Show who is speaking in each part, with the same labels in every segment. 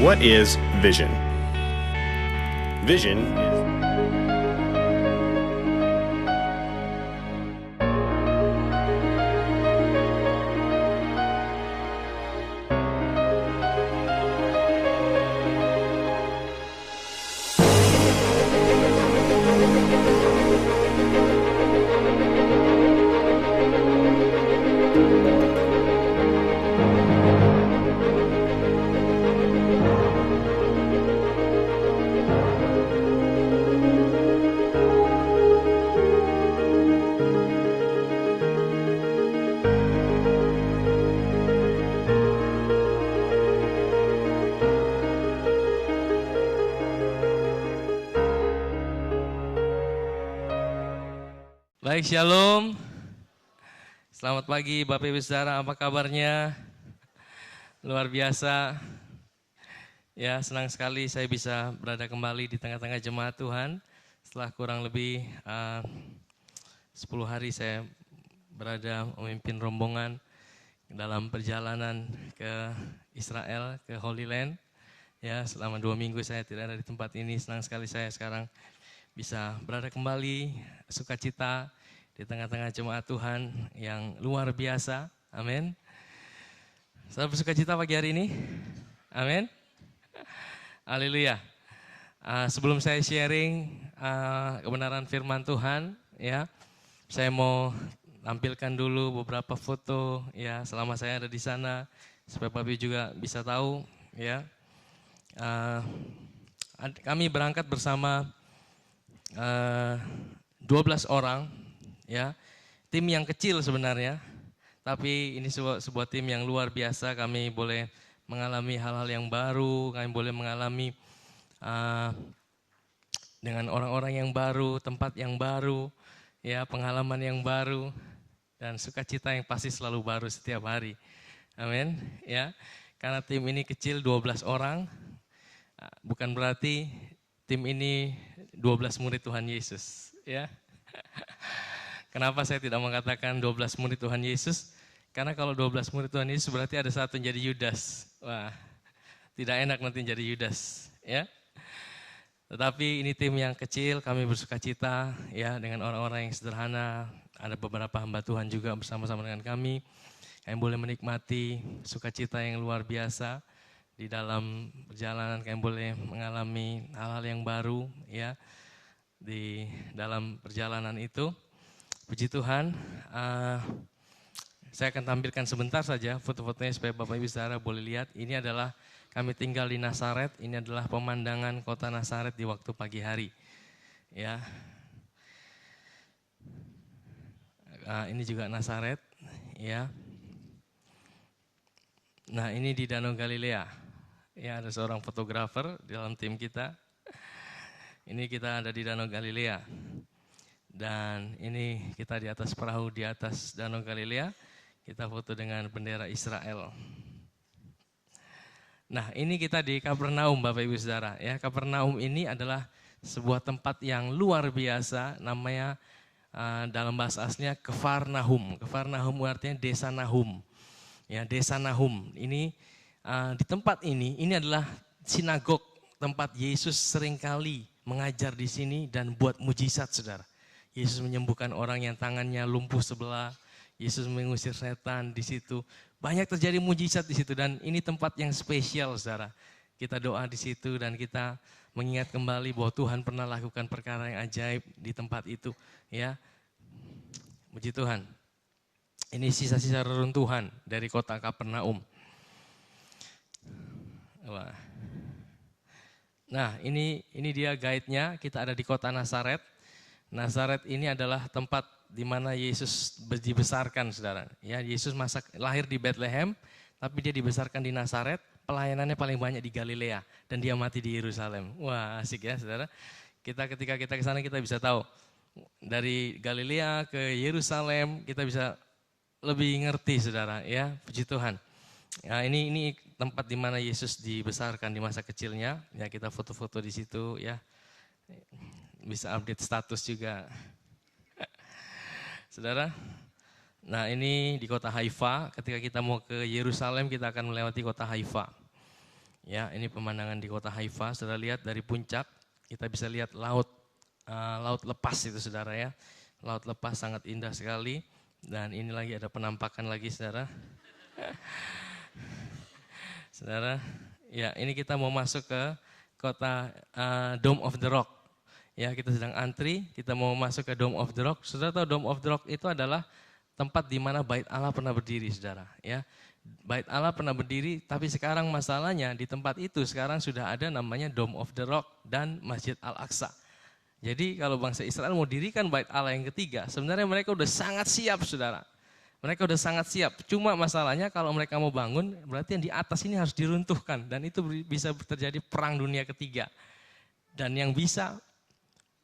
Speaker 1: What is vision? Vision is
Speaker 2: Baik, shalom. Selamat pagi Bapak Ibu Saudara, apa kabarnya? Luar biasa. Ya, senang sekali saya bisa berada kembali di tengah-tengah jemaat Tuhan. Setelah kurang lebih 10 hari saya berada memimpin rombongan dalam perjalanan ke Israel, ke Holy Land. Ya, selama 2 minggu saya tidak ada di tempat ini. Senang sekali saya sekarang bisa berada kembali, sukacita di tengah-tengah jemaat Tuhan yang luar biasa. Amin. Saudara bersukacita pagi hari ini? Amin. Haleluya. Sebelum saya sharing kebenaran firman Tuhan, ya, saya mau tampilkan dulu beberapa foto, ya, selama saya ada di sana, supaya Bapak juga bisa tahu, ya. Kami berangkat bersama 12 orang, ya, tim yang kecil sebenarnya, tapi ini sebuah tim yang luar biasa. Kami boleh mengalami hal-hal yang baru, kami boleh mengalami dengan orang-orang yang baru, tempat yang baru, ya, pengalaman yang baru, dan sukacita yang pasti selalu baru setiap hari. Amin, ya. Karena tim ini kecil, 12 orang, bukan berarti tim ini 12 murid Tuhan Yesus, ya. Kenapa saya tidak mengatakan 12 murid Tuhan Yesus? Karena kalau 12 murid Tuhan Yesus berarti ada satu yang jadi Yudas. Wah, tidak enak nanti jadi Yudas, ya. Tetapi ini tim yang kecil, kami bersukacita, ya, dengan orang-orang yang sederhana. Ada beberapa hamba Tuhan juga bersama-sama dengan kami. Kami boleh menikmati sukacita yang luar biasa di dalam perjalanan. Kami boleh mengalami hal-hal yang baru, ya, di dalam perjalanan itu. Puji Tuhan, saya akan tampilkan sebentar saja foto-fotonya supaya Bapak Ibu Saudara boleh lihat. Ini adalah kami tinggal di Nazaret, ini adalah pemandangan kota Nazaret di waktu pagi hari. Ya, ini juga Nazaret, ya. Nah, ini di Danau Galilea. Ya, ada seorang fotografer di dalam tim kita. Ini kita ada di Danau Galilea. Dan ini kita di atas perahu di atas Danau Galilea, kita foto dengan bendera Israel. Nah, ini kita di Kapernaum Bapak Ibu Saudara, ya. Kapernaum ini adalah sebuah tempat yang luar biasa, namanya dalam bahasa aslinya Kefarnahum. Kefarnahum artinya desa Nahum. Ya, desa Nahum. Ini di tempat ini adalah sinagog, tempat Yesus seringkali mengajar di sini dan buat mujizat, Saudara. Yesus menyembuhkan orang yang tangannya lumpuh sebelah. Yesus mengusir setan di situ. Banyak terjadi mujizat di situ dan ini tempat yang spesial, Saudara. Kita doa di situ dan kita mengingat kembali bahwa Tuhan pernah lakukan perkara yang ajaib di tempat itu, ya. Puji Tuhan. Ini sisa-sisa reruntuhan dari kota Kapernaum. Wah. Nah, ini dia guide-nya. Kita ada di kota Nazaret. Nazaret ini adalah tempat di mana Yesus dibesarkan, Saudara. Ya, Yesus lahir di Bethlehem, tapi dia dibesarkan di Nazaret. Pelayanannya paling banyak di Galilea dan dia mati di Yerusalem. Wah, asik ya, Saudara. Ketika kita ke sana kita bisa tahu dari Galilea ke Yerusalem, kita bisa lebih ngerti, Saudara, ya. Puji Tuhan. Ya, ini tempat di mana Yesus dibesarkan di masa kecilnya. Ya, kita foto-foto di situ, ya. Bisa update status juga. Saudara, nah ini di kota Haifa, ketika kita mau ke Yerusalem kita akan melewati kota Haifa. Ya, ini pemandangan di kota Haifa. Saudara lihat dari puncak, kita bisa lihat laut lepas itu saudara ya. Laut lepas sangat indah sekali. Dan ini lagi ada penampakan lagi saudara. Saudara, ya ini kita mau masuk ke kota Dome of the Rock. Ya, kita sedang antri, kita mau masuk ke Dome of the Rock. Saudara tahu Dome of the Rock itu adalah tempat di mana Bait Allah pernah berdiri, saudara. Ya, Bait Allah pernah berdiri, tapi sekarang masalahnya di tempat itu sekarang sudah ada namanya Dome of the Rock dan Masjid Al-Aqsa. Jadi kalau bangsa Israel mau dirikan Bait Allah yang ketiga, sebenarnya mereka udah sangat siap, saudara. Mereka udah sangat siap. Cuma masalahnya kalau mereka mau bangun, berarti yang di atas ini harus diruntuhkan dan itu bisa terjadi perang dunia ketiga. Dan yang bisa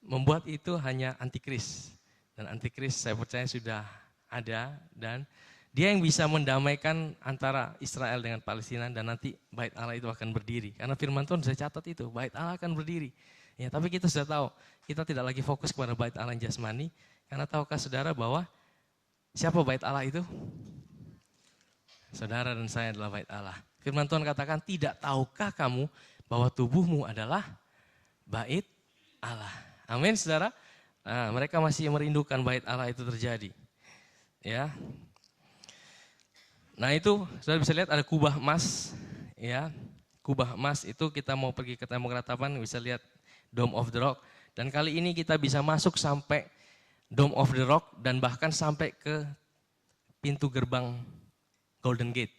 Speaker 2: membuat itu hanya antikris. Dan antikris saya percaya sudah ada dan dia yang bisa mendamaikan antara Israel dengan Palestina dan nanti Bait Allah itu akan berdiri. Karena firman Tuhan saya catat itu, Bait Allah akan berdiri. Ya, tapi kita sudah tahu, kita tidak lagi fokus kepada Bait Allah yang jasmani. Karena tahukah saudara bahwa siapa Bait Allah itu? Saudara dan saya adalah Bait Allah. Firman Tuhan katakan, tidak tahukah kamu bahwa tubuhmu adalah Bait Allah. Amin saudara. Nah, mereka masih merindukan Bait Allah itu terjadi. Ya. Nah itu saudara bisa lihat ada kubah emas. Ya. Kubah emas itu kita mau pergi ke tembok ratapan bisa lihat Dome of the Rock. Dan kali ini kita bisa masuk sampai Dome of the Rock dan bahkan sampai ke pintu gerbang Golden Gate.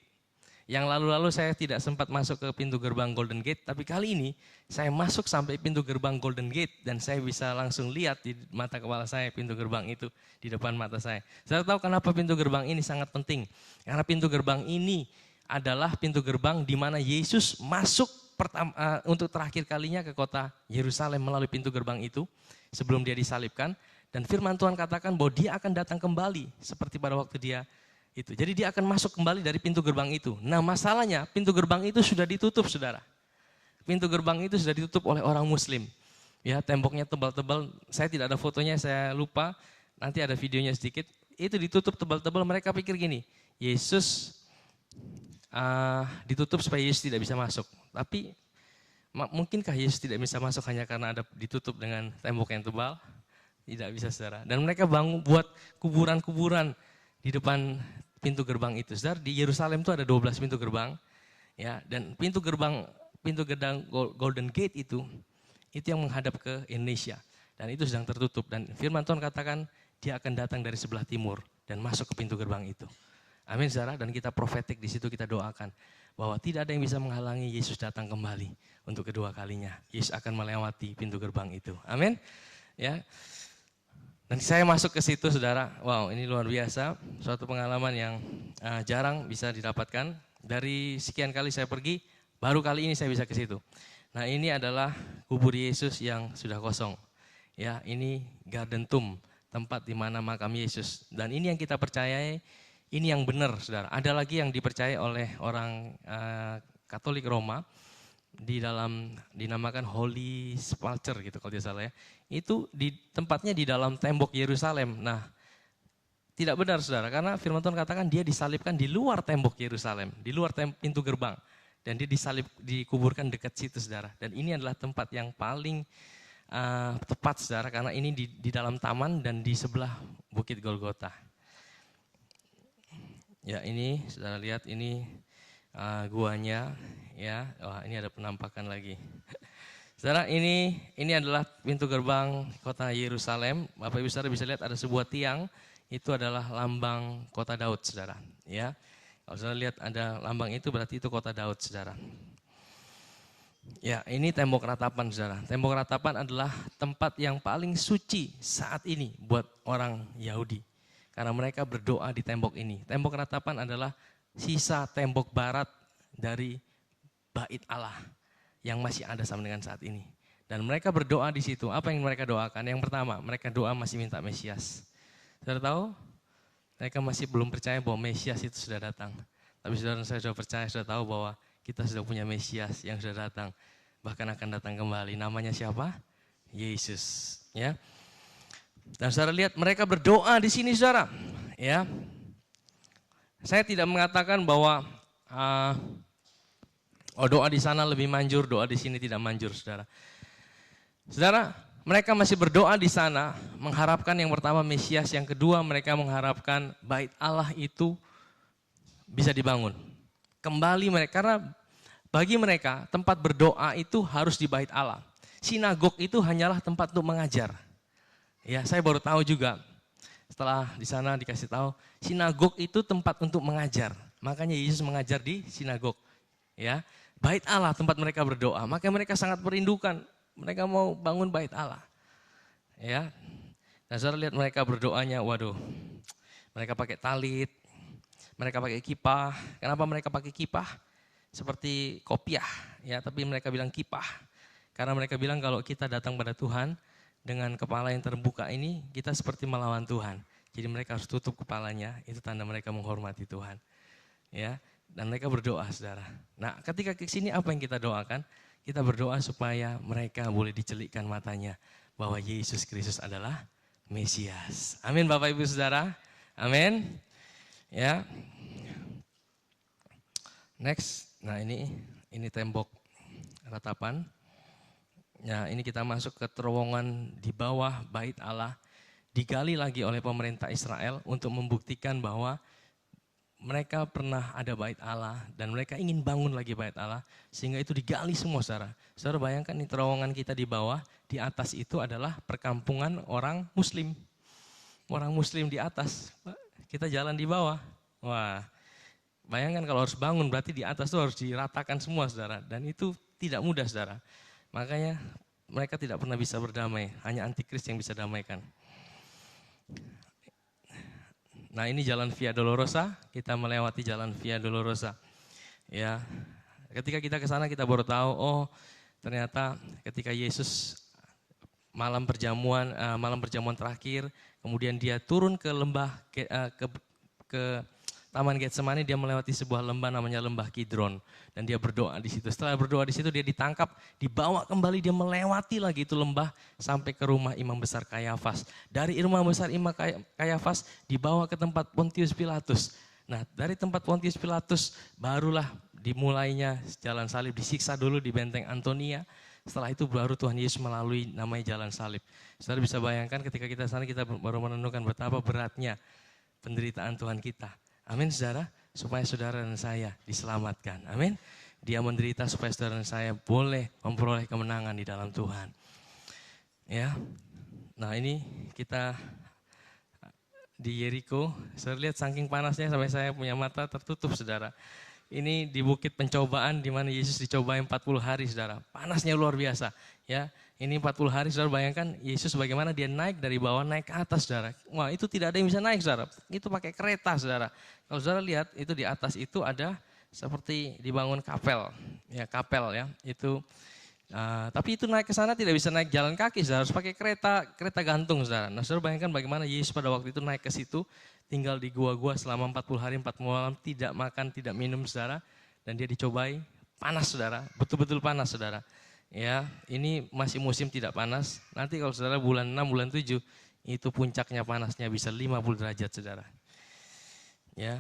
Speaker 2: Yang lalu-lalu saya tidak sempat masuk ke pintu gerbang Golden Gate, tapi kali ini saya masuk sampai pintu gerbang Golden Gate dan saya bisa langsung lihat di mata kepala saya pintu gerbang itu di depan mata saya. Saya tahu kenapa pintu gerbang ini sangat penting. Karena pintu gerbang ini adalah pintu gerbang di mana Yesus masuk untuk terakhir kalinya ke kota Yerusalem melalui pintu gerbang itu sebelum dia disalibkan. Dan firman Tuhan katakan bahwa dia akan datang kembali seperti pada waktu dia itu. Jadi dia akan masuk kembali dari pintu gerbang itu. Nah masalahnya pintu gerbang itu sudah ditutup saudara. Pintu gerbang itu sudah ditutup oleh orang muslim. Ya, temboknya tebal-tebal, saya tidak ada fotonya, saya lupa. Nanti ada videonya sedikit. Itu ditutup tebal-tebal, mereka pikir gini, Yesus ditutup supaya Yesus tidak bisa masuk. Tapi mungkinkah Yesus tidak bisa masuk hanya karena ada ditutup dengan tembok yang tebal? Tidak bisa saudara. Dan mereka buat kuburan-kuburan di depan pintu gerbang itu. Saudara, di Yerusalem itu ada 12 pintu gerbang. Ya, dan pintu gerbang Golden Gate itu yang menghadap ke Indonesia. Dan itu sedang tertutup. Dan firman Tuhan katakan dia akan datang dari sebelah timur dan masuk ke pintu gerbang itu. Amin saudara, dan kita profetik di situ kita doakan bahwa tidak ada yang bisa menghalangi Yesus datang kembali untuk kedua kalinya. Yesus akan melewati pintu gerbang itu. Amin. Ya. Dan saya masuk ke situ saudara, wow ini luar biasa, suatu pengalaman yang jarang bisa didapatkan. Dari sekian kali saya pergi, baru kali ini saya bisa ke situ. Nah ini adalah kubur Yesus yang sudah kosong. Ya, ini Garden Tomb, tempat di mana makam Yesus. Dan ini yang kita percayai, ini yang benar saudara. Ada lagi yang dipercayai oleh orang Katolik Roma, dinamakan Holy Sepulchre gitu kalau tidak salah ya. Itu tempatnya di dalam tembok Yerusalem. Nah, tidak benar saudara, karena firman Tuhan katakan dia disalibkan di luar tembok Yerusalem, di luar pintu gerbang. Dan dia dikuburkan dekat situ saudara. Dan ini adalah tempat yang paling tepat saudara, karena ini di dalam taman dan di sebelah Bukit Golgota. Ya ini saudara lihat ini guanya ya. Wah, ini ada penampakan lagi. Saudara, ini adalah pintu gerbang kota Yerusalem. Bapak Ibu Saudara bisa lihat ada sebuah tiang, itu adalah lambang kota Daud saudara. Ya, kalau saudara lihat ada lambang itu berarti itu kota Daud saudara. Ya, ini tembok ratapan saudara. Tembok ratapan adalah tempat yang paling suci saat ini buat orang Yahudi. Karena mereka berdoa di tembok ini. Tembok ratapan adalah sisa tembok barat dari Bait Allah yang masih ada sampai dengan saat ini. Dan mereka berdoa di situ. Apa yang mereka doakan? Yang pertama, mereka doa masih minta Mesias. Saudara tahu? Mereka masih belum percaya bahwa Mesias itu sudah datang. Tapi saudara saya sudah percaya, sudah tahu bahwa kita sudah punya Mesias yang sudah datang. Bahkan akan datang kembali. Namanya siapa? Yesus. Ya. Dan saudara lihat mereka berdoa di sini saudara. Ya. Saya tidak mengatakan bahwa Oh, doa di sana lebih manjur, doa di sini tidak manjur, saudara. Saudara, mereka masih berdoa di sana, mengharapkan yang pertama Mesias, yang kedua mereka mengharapkan bait Allah itu bisa dibangun. Kembali mereka, karena bagi mereka tempat berdoa itu harus di bait Allah. Sinagog itu hanyalah tempat untuk mengajar. Ya, saya baru tahu juga. Setelah di sana dikasih tahu, sinagog itu tempat untuk mengajar. Makanya Yesus mengajar di sinagog. Ya, bait Allah tempat mereka berdoa. Maka mereka sangat merindukan. Mereka mau bangun bait Allah. Ya. Nah, saudara lihat mereka berdoanya, waduh. Mereka pakai talit, mereka pakai kipah. Kenapa mereka pakai kipah? Seperti kopiah, ya, tapi mereka bilang kipah. Karena mereka bilang kalau kita datang pada Tuhan dengan kepala yang terbuka ini, kita seperti melawan Tuhan. Jadi mereka harus tutup kepalanya, itu tanda mereka menghormati Tuhan. Ya, dan mereka berdoa, saudara. Nah, ketika ke sini apa yang kita doakan? Kita berdoa supaya mereka boleh dicelikkan matanya bahwa Yesus Kristus adalah Mesias. Amin, Bapak Ibu Saudara. Amin. Ya. Next. Nah, ini tembok ratapan. Ya, ini kita masuk ke terowongan di bawah bait Allah, digali lagi oleh pemerintah Israel untuk membuktikan bahwa mereka pernah ada bait Allah dan mereka ingin bangun lagi bait Allah, sehingga itu digali semua, saudara. Saudara bayangkan ini terowongan kita di bawah, di atas itu adalah perkampungan orang Muslim. Orang Muslim di atas, kita jalan di bawah. Wah, bayangkan kalau harus bangun berarti di atas itu harus diratakan semua, saudara. Dan itu tidak mudah, saudara. Makanya mereka tidak pernah bisa berdamai, hanya antikris yang bisa damaikan. Nah, ini jalan Via Dolorosa, kita melewati jalan Via Dolorosa. Ya, ketika kita ke sana kita baru tahu, oh ternyata ketika Yesus malam perjamuan terakhir, kemudian dia turun ke lembah ke Taman Getsemani, dia melewati sebuah lembah namanya Lembah Kidron, dan dia berdoa di situ. Setelah berdoa di situ dia ditangkap, dibawa kembali, dia melewati lagi itu lembah sampai ke rumah Imam Besar Kayafas. Dari rumah besar Imam Kayafas dibawa ke tempat Pontius Pilatus. Nah, dari tempat Pontius Pilatus barulah dimulainya jalan salib, disiksa dulu di benteng Antonia. Setelah itu baru Tuhan Yesus melalui namanya jalan salib. Saudara bisa bayangkan ketika kita sana kita baru menemukan betapa beratnya penderitaan Tuhan kita. Amin, saudara, supaya saudara dan saya diselamatkan. Amin. Dia menderita supaya saudara dan saya boleh memperoleh kemenangan di dalam Tuhan. Ya. Nah, ini kita di Yeriko. Saya lihat saking panasnya sampai saya punya mata tertutup, saudara. Ini di bukit pencobaan di mana Yesus dicobai 40 hari, saudara. Panasnya luar biasa, ya. Ini 40 hari, saudara, bayangkan Yesus bagaimana dia naik dari bawah naik ke atas, saudara. Wah, itu tidak ada yang bisa naik, saudara. Itu pakai kereta, saudara. Kalau saudara lihat, itu di atas itu ada seperti dibangun kapel, ya, kapel, ya. Itu, tapi itu naik ke sana tidak bisa naik jalan kaki, saudara. Harus pakai kereta gantung, saudara. Nah, saudara bayangkan bagaimana Yesus pada waktu itu naik ke situ, tinggal di gua-gua selama 40 hari 40 malam, tidak makan, tidak minum, saudara. Dan dia dicobai, panas, saudara. Betul-betul panas, saudara. Ya, ini masih musim tidak panas. Nanti kalau saudara bulan 6, bulan 7, itu puncaknya panasnya bisa 50 derajat, saudara. Ya.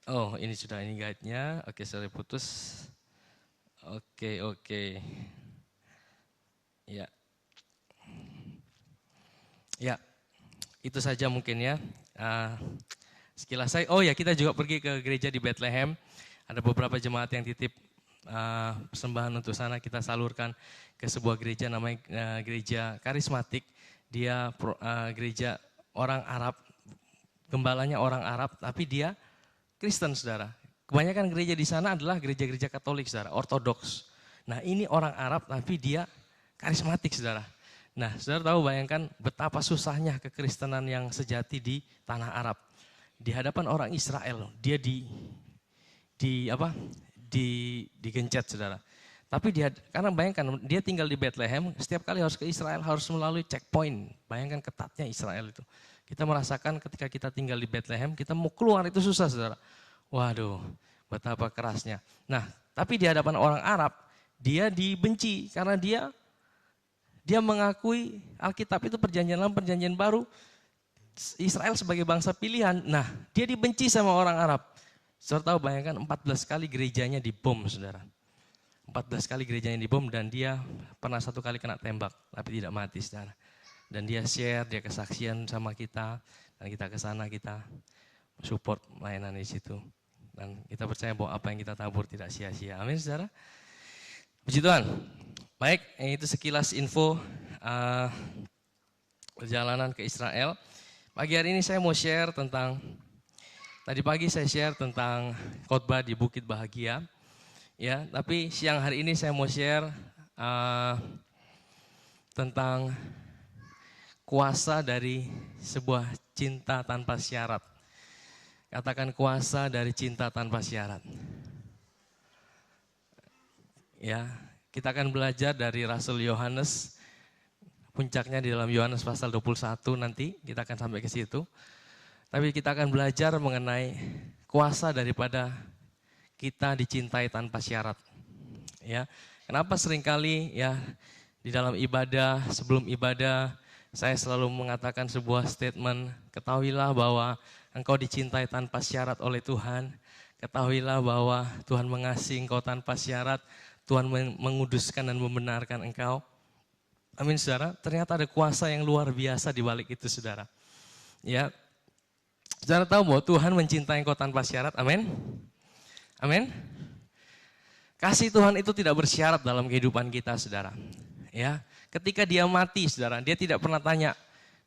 Speaker 2: Oh, ini sudah, ini guide-nya. Oke, sorry putus. Oke. Ya. Ya. Itu saja mungkin ya. Sekilas saya, oh ya, kita juga pergi ke gereja di Bethlehem. Ada beberapa jemaat yang titip persembahan untuk sana, kita salurkan ke sebuah gereja namanya gereja karismatik. Dia gereja orang Arab, gembalanya orang Arab, tapi dia Kristen, saudara. Kebanyakan gereja di sana adalah gereja-gereja Katolik, saudara, Ortodoks. Nah, ini orang Arab tapi dia karismatik, saudara. Nah, saudara tahu, bayangkan betapa susahnya kekristenan yang sejati di tanah Arab. Di hadapan orang Israel, dia digencet, saudara. Tapi karena bayangkan dia tinggal di Bethlehem, setiap kali harus ke Israel harus melalui checkpoint. Bayangkan ketatnya Israel itu. Kita merasakan ketika kita tinggal di Bethlehem, kita mau keluar itu susah, saudara. Waduh, betapa kerasnya. Nah, tapi di hadapan orang Arab, dia dibenci karena dia mengakui Alkitab itu perjanjian lama, perjanjian baru, Israel sebagai bangsa pilihan. Nah, dia dibenci sama orang Arab. Saudara tahu, bayangkan 14 kali gerejanya dibom, saudara. 14 kali gerejanya dibom dan dia pernah satu kali kena tembak, tapi tidak mati, saudara. Dan dia share, dia kesaksian sama kita, dan kita ke sana, kita support layanan di situ. Dan kita percaya bahwa apa yang kita tabur tidak sia-sia. Amin, saudara. Puji Tuhan. Baik, itu sekilas info perjalanan ke Israel. Pagi hari ini saya mau share tentang, tadi pagi saya share tentang khotbah di Bukit Bahagia. Ya, tapi siang hari ini saya mau share tentang kuasa dari sebuah cinta tanpa syarat. Katakan kuasa dari cinta tanpa syarat. Ya, kita akan belajar dari Rasul Yohanes. Puncaknya di dalam Yohanes pasal 21 nanti, kita akan sampai ke situ. Tapi kita akan belajar mengenai kuasa daripada kita dicintai tanpa syarat. Ya, kenapa seringkali ya di dalam ibadah, sebelum ibadah, saya selalu mengatakan sebuah statement, ketahuilah bahwa engkau dicintai tanpa syarat oleh Tuhan. Ketahuilah bahwa Tuhan mengasihi engkau tanpa syarat. Tuhan menguduskan dan membenarkan engkau. Amin, saudara. Ternyata ada kuasa yang luar biasa di balik itu, saudara. Ya, saudara tahu bahwa Tuhan mencintai engkau tanpa syarat. Amin. Amin. Kasih Tuhan itu tidak bersyarat dalam kehidupan kita, saudara. Ya, ketika dia mati, saudara, dia tidak pernah tanya,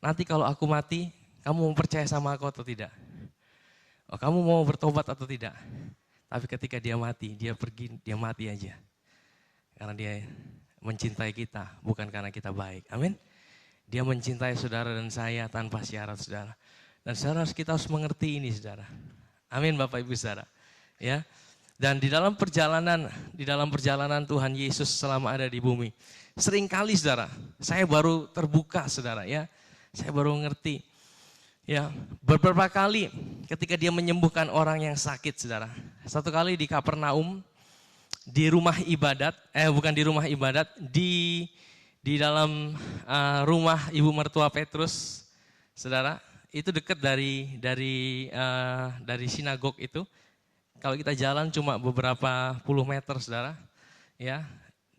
Speaker 2: nanti kalau aku mati, kamu mau percaya sama aku atau tidak? Oh, kamu mau bertobat atau tidak? Tapi ketika dia mati, dia pergi, dia mati aja. Karena dia mencintai kita, bukan karena kita baik. Amin. Dia mencintai saudara dan saya tanpa syarat, saudara. Dan saudara, kita harus mengerti ini, saudara. Amin, Bapak Ibu saudara. Ya. Dan di dalam perjalanan Tuhan Yesus selama ada di bumi, seringkali, saudara, saya baru terbuka, saudara, ya. Saya baru ngerti. Ya, beberapa kali ketika dia menyembuhkan orang yang sakit, saudara. Satu kali di Kapernaum, di rumah ibadat, bukan di rumah ibadat, di dalam rumah ibu mertua Petrus, saudara, itu dekat dari sinagog itu. Kalau kita jalan cuma beberapa puluh meter, saudara, ya,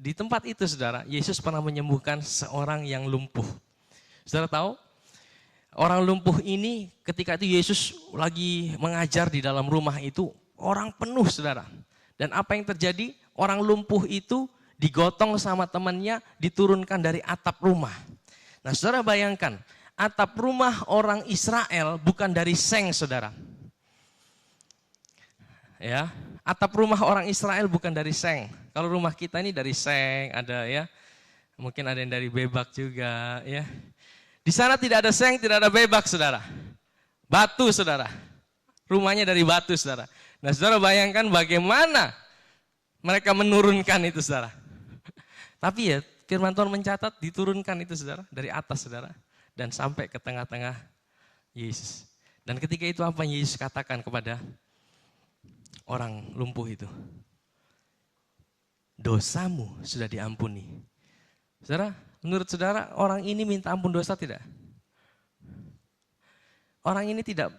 Speaker 2: di tempat itu, saudara, Yesus pernah menyembuhkan seorang yang lumpuh. Saudara tahu, orang lumpuh ini ketika itu Yesus lagi mengajar di dalam rumah itu, orang penuh, saudara. Dan apa yang terjadi? Orang lumpuh itu digotong sama temannya, diturunkan dari atap rumah. Nah, saudara bayangkan, atap rumah orang Israel bukan dari seng, saudara. Ya, atap rumah orang Israel bukan dari seng. Kalau rumah kita ini dari seng, ada ya, mungkin ada yang dari bebak juga, ya. Di sana tidak ada seng, tidak ada bebak, saudara. Batu, saudara. Rumahnya dari batu, saudara. Nah, saudara bayangkan bagaimana mereka menurunkan itu, saudara. Tapi ya, firman Tuhan mencatat diturunkan itu, saudara, dari atas, saudara, dan sampai ke tengah-tengah Yesus. Dan ketika itu apa yang Yesus katakan kepada orang lumpuh itu? Dosamu sudah diampuni. Saudara, menurut saudara orang ini minta ampun dosa tidak? Orang ini tidak